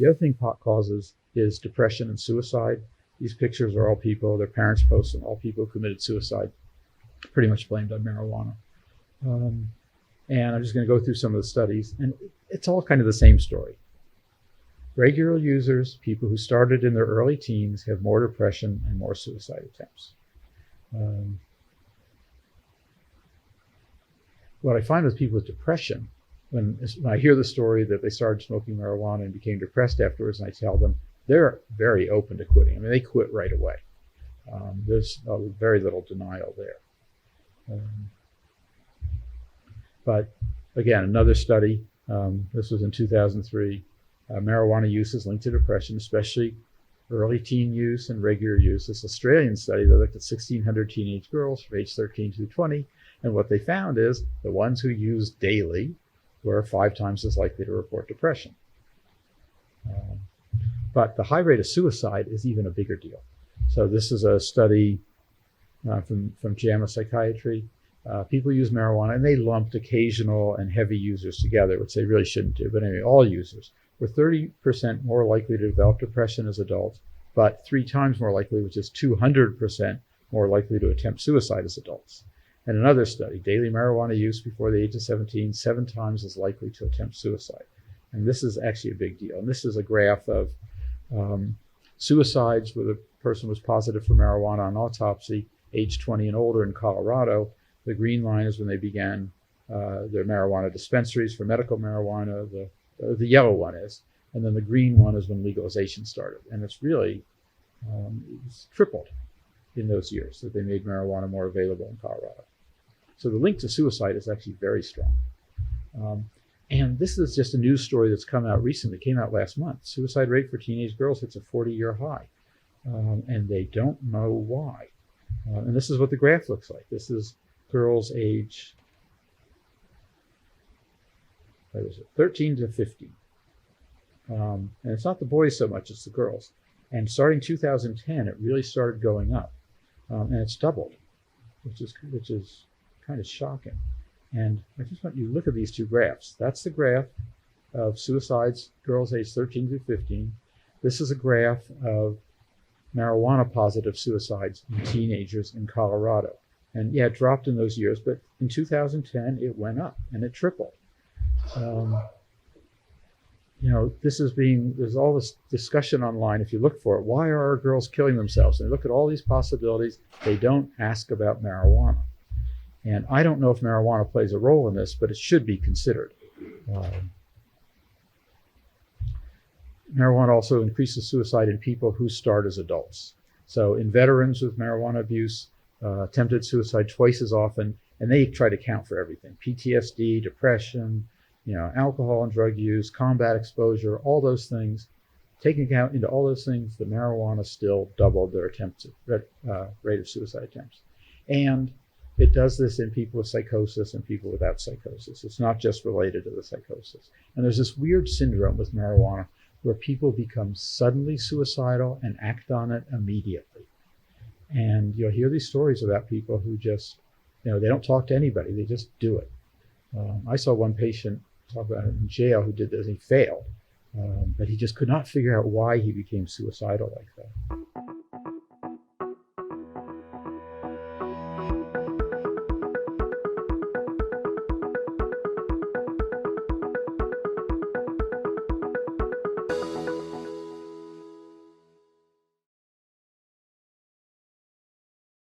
The other thing pot causes is depression and suicide. These pictures are all people, their parents post them, all people who committed suicide, pretty much blamed on marijuana. And I'm just going to go through some of the studies, and it's all kind of the same story. Regular users, people who started in their early teens, have more depression and more suicide attempts. What I find with people with depression, when I hear the story that they started smoking marijuana and became depressed afterwards, and I tell them, they're very open to quitting. I mean, they quit right away. There's very little denial there. But again, another study, this was in 2003, marijuana use is linked to depression, especially early teen use and regular use. This Australian study that looked at 1,600 teenage girls from age 13 to 20, and what they found is the ones who used daily were 5 times as likely to report depression. But the high rate of suicide is even a bigger deal. So this is a study from JAMA Psychiatry. People use marijuana, and they lumped occasional and heavy users together, which they really shouldn't do. But anyway, all users were 30% more likely to develop depression as adults, but 3 times more likely, which is 200% more likely to attempt suicide as adults. And another study, daily marijuana use before the age of 17, 7 times as likely to attempt suicide. And this is actually a big deal. And this is a graph of suicides where the person was positive for marijuana on autopsy, age 20 and older in Colorado. The green line is when they began their marijuana dispensaries for medical marijuana. The yellow one is. And then the green one is when legalization started. And it's really it's tripled in those years that they made marijuana more available in Colorado. So the link to suicide is actually very strong. And this is just a news story that's come out recently, came out last month. Suicide rate for teenage girls hits a 40-year high. And they don't know why. And this is what the graph looks like. This is girls age 13 to 15. And it's not the boys so much, it's the girls. And starting 2010, it really started going up. And it's doubled, which is kind of shocking. And I just want you to look at these two graphs. That's the graph of suicides, girls aged 13 to 15. This is a graph of marijuana-positive suicides in teenagers in Colorado. And yeah, it dropped in those years, but in 2010, it went up, and it tripled. There's all this discussion online, if you look for it, why are our girls killing themselves? And they look at all these possibilities. They don't ask about marijuana. And I don't know if marijuana plays a role in this, but it should be considered. Marijuana also increases suicide in people who start as adults. So in veterans with marijuana abuse, attempted suicide twice as often, and they try to count for everything: PTSD, depression, alcohol and drug use, combat exposure, all those things. Taking account into all those things, the marijuana still doubled their rate of suicide attempts. And it does this in people with psychosis and people without psychosis. It's not just related to the psychosis. And there's this weird syndrome with marijuana where people become suddenly suicidal and act on it immediately. And you'll hear these stories about people who just, they don't talk to anybody, they just do it. I saw one patient talk about it in jail who did this. He failed, but he just could not figure out why he became suicidal like that.